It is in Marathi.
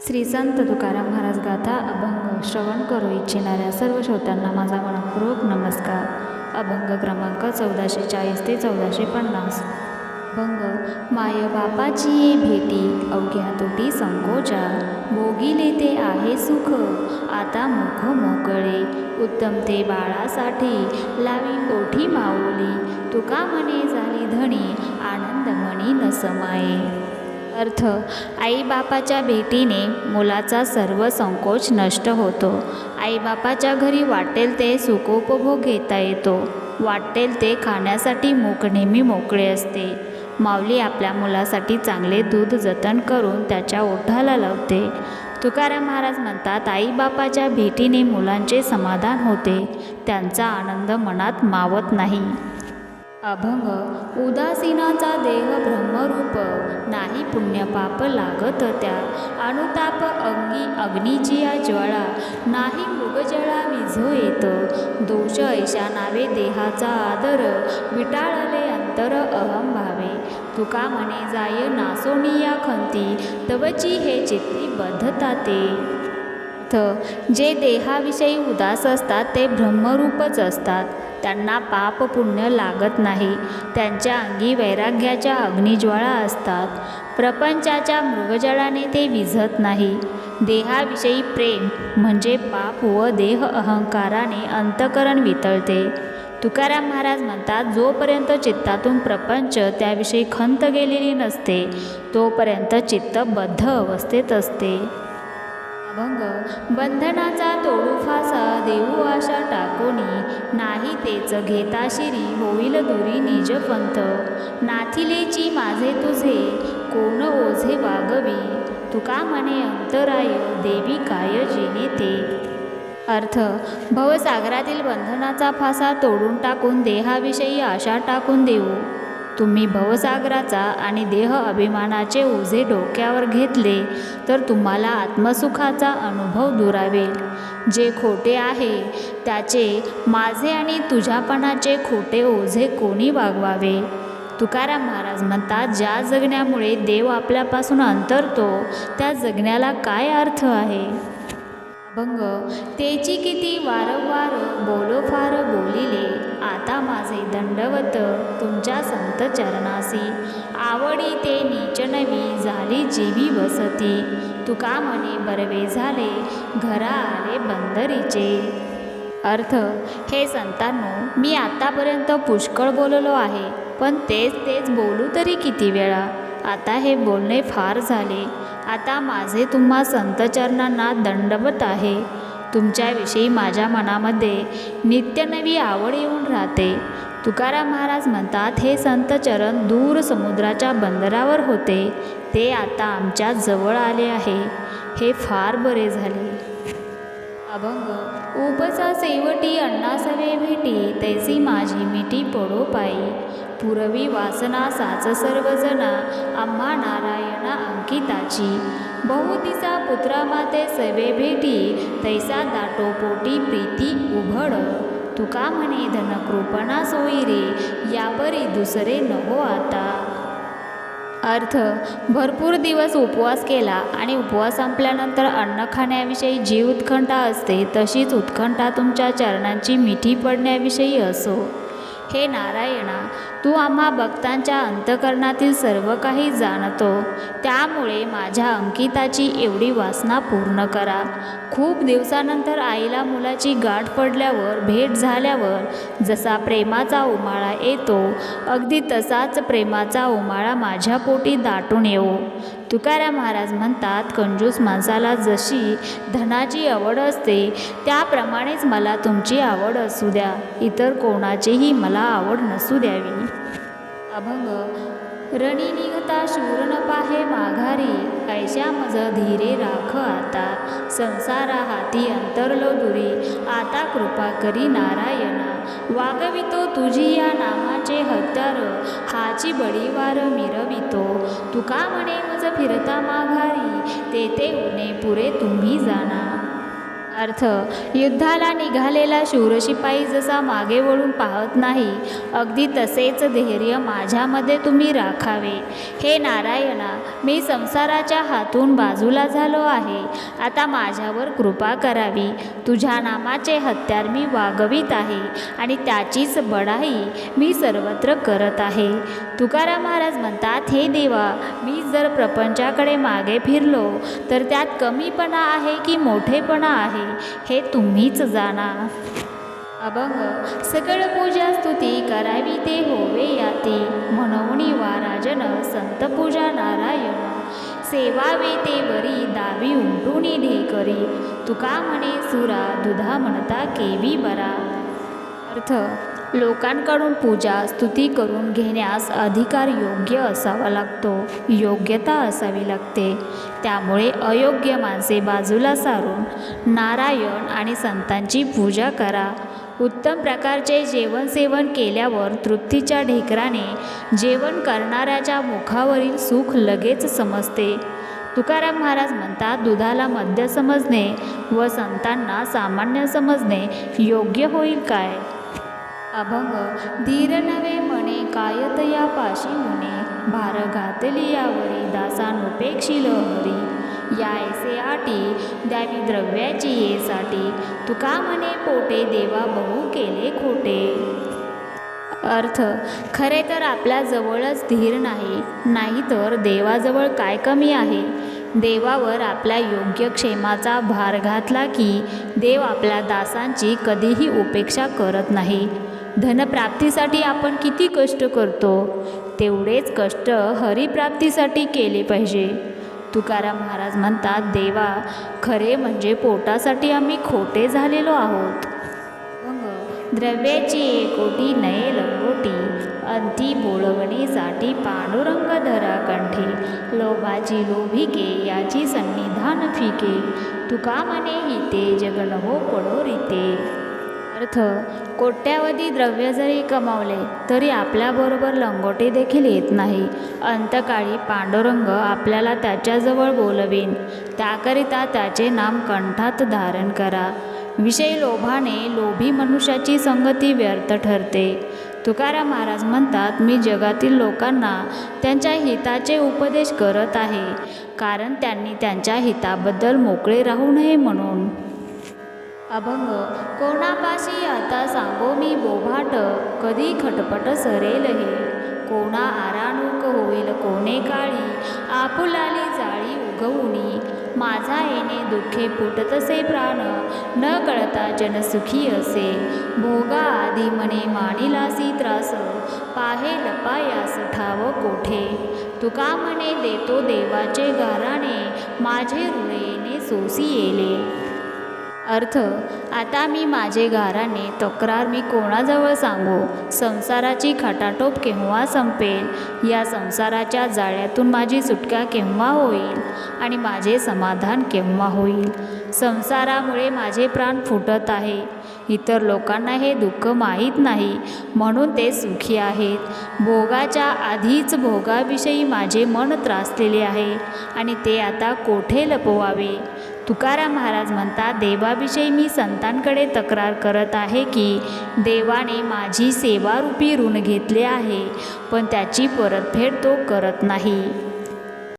श्री संत तुकाराम महाराज गाथा अभंग श्रवण करू इच्छिणाऱ्या सर्व श्रोत्यांना माझा मनपूर्वक नमस्कार. अभंग क्रमांक 1440 ते 1450. अभंग. माय बापाची ये भेटी अवघ्या तोटी संकोचा, भोगिले ते आहे सुख आता मुख मोकळे. उत्तम ते बाळासाठी लावी ओठी माऊली, तुका म्हणे झाली धणी आनंद मनी न समाये. अर्थ. आईबापाच्या भेटीने मुलाचा सर्व संकोच नष्ट होतो. आईबापाच्या घरी वाटेल ते सुखोपभोग घेता येतो. वाटेल ते खाण्यासाठी मुख नेहमी मोकळे असते. माऊली आपल्या मुलासाठी चांगले दूध जतन करून त्याच्या ओठाला लावते. तुकाराम महाराज म्हणतात, आईबापाच्या भेटीने मुलांचे समाधान होते, त्यांचा आनंद मनात मावत नाही. अभंग. उदासीनाचा देह ब्रह्मरूप, नाही पुण्य पाप लागत त्या. अनुताप अंगी अग्नीची या ज्वाळा, नाही मृगजळा विझो येत. दोष ऐशा नावे देहाचा आदर, विटाळले अंतर अहम भावे. तुका म्हणे जाय नासोनी या खंती, तवची हे चित्ती बद्धता ते. जे देहाविषयी उदास असतात ते ब्रह्मरूपच असतात. त्यांना पाप पुण्य लागत नाही. त्यांच्या अंगी वैराग्याच्या अग्निज्वाळा असतात. प्रपंचाच्या मृगजळाने ते विझत नाही. देहाविषयी प्रेम म्हणजे पाप व देह अहंकाराने अंतकरण वितळते. तुकाराम महाराज म्हणतात, जोपर्यंत चित्तातून प्रपंच त्याविषयी खंत गेलेली नसते तोपर्यंत चित्त बद्ध अवस्थेत असते. अभंग. बंधनाचा तोडू फासा देऊ आशा टाकोनी, नाही तेच घेता शिरी होईल दुरी निज पंथ. नाथिलेची माझे तुझे कोण ओझे वागवी, तुका म्हणे अंतराय देवी काय जिने ते. अर्थ. भवसागरातील बंधनाचा फासा तोडून टाकून देहाविषयी आशा टाकून देऊ. तुम्ही भवसागराचा आणि देह अभिमानाचे ओझे डोक्यावर घेतले तर तुम्हाला आत्मसुखाचा अनुभव दुरावेल. जे खोटे आहे त्याचे माझे आणि तुझ्यापणाचे खोटे ओझे कोणी वागवावे. तुकाराम महाराज म्हणतात, ज्या जगण्यामुळे देव आपल्यापासून अंतरतो त्या जगण्याला काय अर्थ आहे. अभंग. तेची किती वारंवार बोलो फार बोलिले, आता माझे दंडवत तुमच्या संत चरणासी. आवडी ते नीच नवी झाली जीवी वसती, तुका म्हणे बरवे झाले घरा आले बंदरीचे. अर्थ. हे संतांनो, मी आतापर्यंत पुष्कळ बोललो आहे, पण तेच बोलू तरी किती वेळा. आता हे बोलणे फार झाले. आता माझे तुम्हा संतचरणांना दंडवत आहे. तुमच्याविषयी माझ्या मनामध्ये नित्य नवी आवड येऊन राहते. तुकाराम महाराज म्हणतात, हे संतचरण दूर समुद्राच्या बंदरावर होते, ते आता आमच्या जवळ आले आहे. हे फार बरे झाले. अभंग. उपसा सेवटी अण्णासवे भेटी, तैसी माझी मिठी पडो पायी. पुरवी वासना साच सर्वजना, आम्हा नारायणा अंकिताची. बहुदिसा पुत्रा माते सवे भेटी, तैसा दाटो पोटी प्रीती उभड. तुका म्हणे धन कृपणा सोयी रे, यापरी दुसरे नको आता. अर्थ. भरपूर दिवस उपवास केला आणि उपवास संपल्यानंतर अन्न खाण्याविषयी जी उत्कंठा असते तशीच उत्कंठा तुमच्या चरणांची मिठी पडण्याविषयी असो. हे नारायणा, तू आम्हा भक्तांच्या अंतकरणातील सर्व काही जाणतो, त्यामुळे माझ्या अंकिताची एवढी वासना पूर्ण करा. खूप दिवसानंतर आईला मुलाची गाठ पडल्यावर, भेट झाल्यावर जसा प्रेमाचा उमाळा येतो, अगदी तसाच प्रेमाचा उमाळा माझ्या पोटी दाटून येवो. तुकाराम महाराज म्हणतात, कंजूस माणसाला जशी धनाची आवड असते त्याप्रमाणेच मला तुमची आवड असू द्या, इतर कोणाचीही मला आवड नसू द्यावी. अभंग. रणी निघता शूर न पाहे माघारी, ऐशा मज धीरे राख आता. संसारा हाती अंतरलो दुरी, आता कृपा करी नारायणा. वागवितो तुझी या नामाचे हत्यार, हाची बळीवार मिरवितो. तुका म्हणे मज फिरता माघारी, तेथे उने पुरे तुम्ही जाणा. अर्थ युद्धाला निघालेला शूरशिपाई जसा मागे वळून पाहत नाही, अगदी तसेच धैर्य माझ्यामध्ये तुम्ही राखावे. हे नारायणा, मी संसाराच्या हातून बाजूला झालो आहे. आता माझ्यावर कृपा करावी. तुझ्या नामाचे हत्यार मी वागवीत आहे आणि त्याचीच बढाई मी सर्वत्र करत आहे. तुकाराम महाराज म्हणतात, हे देवा, मी जर प्रपंचाकडे मागे फिरलो तर त्यात कमीपणा आहे की मोठेपणा आहे हे तुम्हीच जाणा. अभंग. सकळ पूजा स्तुती करावी ते होवे याती, म्हणून वाराजन संत पूजा नारायण. सेवावे ते वरी दावी उमटूनी ढेकरी, तुका म्हणे सुरा दुधा म्हणता केवी बरा. अर्थ लोकांकडून पूजा स्तुती करून घेण्यास अधिकार योग्य असावा लागतो, योग्यता असावी लागते. त्यामुळे अयोग्य माणसे बाजूला सारून नारायण आणि संतांची पूजा करा. उत्तम प्रकारचे जेवण सेवन केल्यावर तृप्तीच्या ढेकराने जेवण करणाऱ्याच्या मुखावरील सुख लगेच समजते. तुकाराम महाराज म्हणतात, दुधाला मद्य समजणे व संतांना सामान्य समजणे योग्य होईल काय. अभंग. धीर नवे म्हणे कायत या पाशी मुने, भार घातली यावरी दासानुपेक्षिल हरी. या ऐसे आटी द्यावी द्रव्याची ये साठी, तुका म्हणे पोटे देवा बहु केले खोटे. अर्थ खरे तर आपल्या जवळच धीर नाही, नाहीतर देवाजवळ काय कमी आहे. देवावर आपल्या योग्यक्षेमाचा भार घातला की देव आपल्या दासांची कधीही उपेक्षा करत नाही. धनप्राप्तीसाठी आपण किती कष्ट करतो, तेवढेच कष्ट हरिप्राप्तीसाठी केले पाहिजे. तुकाराम महाराज म्हणतात, देवा, खरे म्हणजे पोटासाठी आम्ही खोटे झालेलो आहोत. द्रव्याची एकोटी नये लंगोटी, अंती बोळवणीसाठी पांडुरंग धरा कंठी. लोभाची लोभिके याची सन्निधान फिके, तुका म्हणे हिते जगन हो पडो रीते. अर्थ कोट्यावधी द्रव्य जरी कमावले तरी आपल्याबरोबर लंगोटी देखील येत नाही. अंतकाळी पांडुरंग आपल्याला त्याच्याजवळ बोलवीन, त्याकरिता त्याचे नाम कंठात धारण करा. विषय लोभाने लोभी मनुष्याची संगती व्यर्थ ठरते. तुकाराम महाराज म्हणतात, मी जगातील लोकांना त्यांच्या हिताचे उपदेश करत आहे, कारण त्यांनी त्यांच्या हिताबद्दल मोकळे राहू नये म्हणून. अभंग. कोणापाशी आता सांगो मी बोभाट, कधी खटपट सरेल हे. कोणा आराणूक होईल कोणे काळी, आपुलाली जाळी उगवुनी. माझा येणे दुःखे फुटतसे प्राण, न कळता जनसुखी असे. भोगा आधी म्हणे मानिलासी त्रास, पाहे लपायास ठाव कोठे. तुका म्हणे देतो देवाचे गाराणे, माझे ऋणेने सोसी येले. अर्थ आता मी माझे गाराने तक्रार मी कोणाजवळ सांगू. संसाराची खटाटोप केव्हा संपेल, या संसाराच्या जाळ्यातून माझी सुटका केव्हा होईल आणि माझे समाधान केव्हा होईल. संसारामुळे माझे प्राण फुटत आहे. इतर लोकांना हे दुःख माहीत नाही म्हणून ते सुखी आहेत. भोगाच्या आधीच भोगाविषयी माझे मन त्रासलेले आहे आणि ते आता कोठे लपवावे. तुकाराम महाराज म्हणतात, देवाविषयी मी संतांकडे तक्रार करत आहे की देवाने माझी सेवारूपी ऋण घेतले आहे, पण त्याची परतफेड तो करत नाही.